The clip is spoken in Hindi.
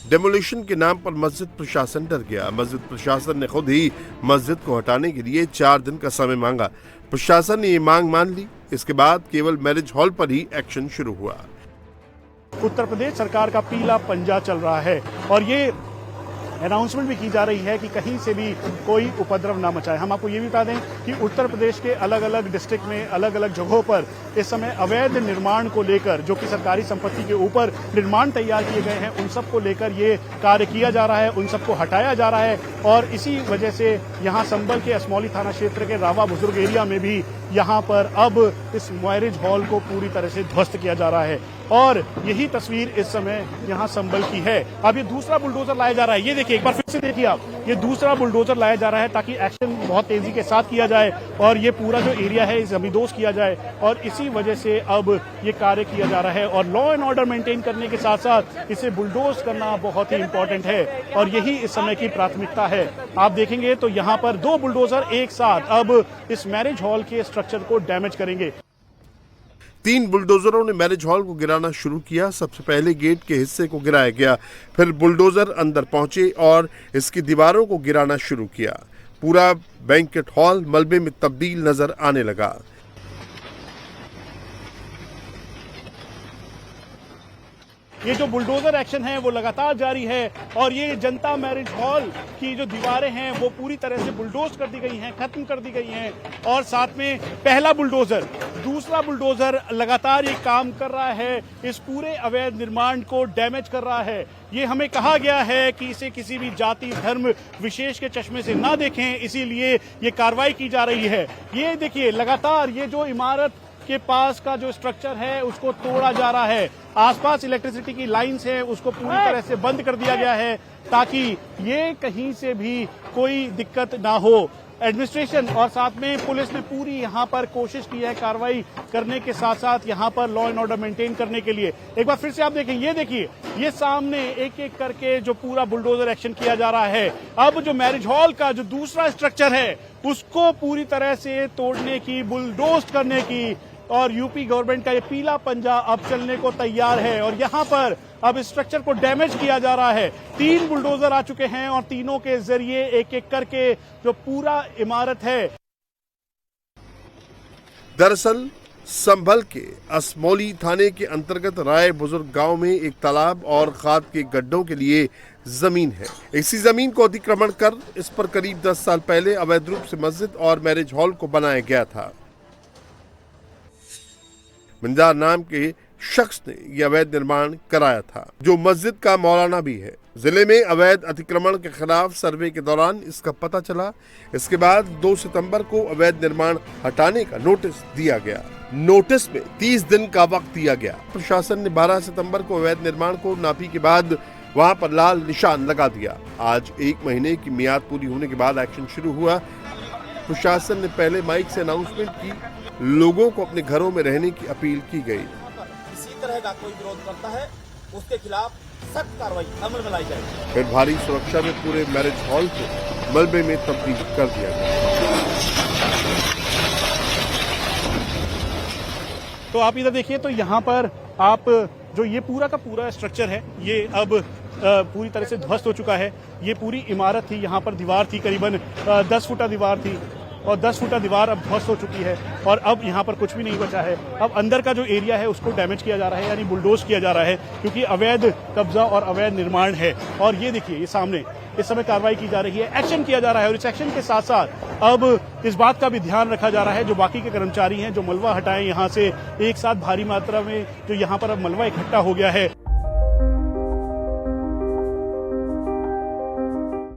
डेमोलिशन के नाम पर मस्जिद प्रशासन डर गया। मस्जिद प्रशासन ने खुद ही मस्जिद को हटाने के लिए 4 दिन का समय मांगा। प्रशासन ने ये मांग मान ली। इसके बाद केवल मैरिज हॉल पर ही एक्शन शुरू हुआ। उत्तर प्रदेश सरकार का पीला पंजा चल रहा है और ये अनाउंसमेंट भी की जा रही है कि कहीं से भी कोई उपद्रव ना मचाए। हम आपको ये भी बता दें कि उत्तर प्रदेश के अलग अलग डिस्ट्रिक्ट में अलग अलग जगहों पर इस समय अवैध निर्माण को लेकर, जो कि सरकारी संपत्ति के ऊपर निर्माण तैयार किए गए हैं, उन सब को लेकर ये कार्य किया जा रहा है, उन सबको हटाया जा रहा है। और इसी वजह से यहाँ संभल के असमौली थाना क्षेत्र के रावा बुजुर्ग एरिया में भी यहाँ पर अब इस मैरिज हॉल को पूरी तरह से ध्वस्त किया जा रहा है और यही तस्वीर इस समय यहाँ संभल की है। अब ये दूसरा बुलडोजर लाया जा रहा है। ये देखिए, एक बार फिर से देखिए आप, ये दूसरा बुलडोजर लाया जा रहा है ताकि एक्शन बहुत तेजी के साथ किया जाए और ये पूरा जो एरिया है जमींदोज किया जाए। और इसी वजह से अब ये कार्य किया जा रहा है और लॉ एंड ऑर्डर मेंटेन करने के साथ साथ इसे बुलडोज करना बहुत ही इंपॉर्टेंट है और यही इस समय की प्राथमिकता है। आप देखेंगे तो यहाँ पर 2 बुलडोजर एक साथ अब इस मैरिज हॉल के स्ट्रक्चर को डैमेज करेंगे। 3 बुलडोजरों ने मैरिज हॉल को गिराना शुरू किया। सबसे पहले गेट के हिस्से को गिराया गया, फिर बुलडोजर अंदर पहुंचे और इसकी दीवारों को गिराना शुरू किया। पूरा बैंकेट हॉल मलबे में तब्दील नजर आने लगा। ये जो बुलडोजर एक्शन है वो लगातार जारी है और ये जनता मैरिज हॉल की जो दीवारें हैं वो पूरी तरह से बुलडोज कर दी गई हैं, खत्म कर दी गई हैं। और साथ में पहला बुलडोजर, दूसरा बुलडोजर लगातार ये काम कर रहा है, इस पूरे अवैध निर्माण को डैमेज कर रहा है। ये हमें कहा गया है कि इसे किसी भी जाति धर्म विशेष के चश्मे से ना देखें, इसीलिए ये कार्रवाई की जा रही है। ये देखिए, लगातार ये जो इमारत के पास का जो स्ट्रक्चर है उसको तोड़ा जा रहा है। आसपास इलेक्ट्रिसिटी की लाइंस है उसको पूरी तरह से बंद कर दिया गया है ताकि ये कहीं से भी कोई दिक्कत ना हो। एडमिनिस्ट्रेशन और साथ में पुलिस ने पूरी यहाँ पर कोशिश की है कार्रवाई करने के साथ साथ यहाँ पर लॉ एंड ऑर्डर मेंटेन करने के लिए। एक बार फिर से आप देखें, ये देखिए, ये सामने एक एक करके जो पूरा बुलडोजर एक्शन किया जा रहा है। अब जो मैरिज हॉल का जो दूसरा स्ट्रक्चर है उसको पूरी तरह से तोड़ने की, बुलडोज करने की, और यूपी गवर्नमेंट का ये पीला पंजा अब चलने को तैयार है और यहाँ पर अब स्ट्रक्चर को डैमेज किया जा रहा है। 3 बुलडोजर आ चुके हैं और तीनों के जरिए एक एक करके जो पूरा इमारत है। दरअसल संभल के असमौली थाने के अंतर्गत राय बुजुर्ग गांव में एक तालाब और खाद के गड्ढों के लिए जमीन है। इसी जमीन को अतिक्रमण कर इस पर करीब 10 साल पहले अवैध रूप से मस्जिद और मैरिज हॉल को बनाया गया था। मंजार नाम के शख्स ने यह अवैध निर्माण कराया था, जो मस्जिद का मौलाना भी है। जिले में अवैध अतिक्रमण के खिलाफ सर्वे के दौरान इसका पता चला। इसके बाद 2 सितंबर को अवैध निर्माण हटाने का नोटिस दिया गया। नोटिस में 30 दिन का वक्त दिया गया। प्रशासन ने 12 सितंबर को अवैध निर्माण को नापी के बाद वहां पर लाल निशान लगा दिया। आज 1 महीने की मियाद पूरी होने के बाद एक्शन शुरू हुआ। प्रशासन ने पहले माइक से अनाउंसमेंट की, लोगों को अपने घरों में रहने की अपील की गई। इसी तरह का कोई विरोध करता है उसके खिलाफ सख्त कार्रवाई अमल में लाई जाएगी। फिर भारी सुरक्षा में पूरे मैरिज हॉल को मलबे में तब्दील कर दिया गया। तो आप इधर देखिए, तो यहाँ पर आप जो ये पूरा का पूरा स्ट्रक्चर है ये अब पूरी तरह से ध्वस्त हो चुका है। ये पूरी इमारत थी, यहाँ पर दीवार थी, करीबन 10 फुटा दीवार थी और 10 फुटा दीवार अब ध्वस्त हो चुकी है और अब यहाँ पर कुछ भी नहीं बचा है। अब अंदर का जो एरिया है उसको डैमेज किया जा रहा है, यानी बुलडोज किया जा रहा है, क्योंकि अवैध कब्जा और अवैध निर्माण है। और ये देखिए, ये सामने इस समय कार्रवाई की जा रही है, एक्शन किया जा रहा है और इस एक्शन के साथ साथ अब इस बात का भी ध्यान रखा जा रहा है जो बाकी के कर्मचारी हैं जो मलबा हटाएं यहाँ से, एक साथ भारी मात्रा में जो यहाँ पर अब मलबा इकट्ठा हो गया है।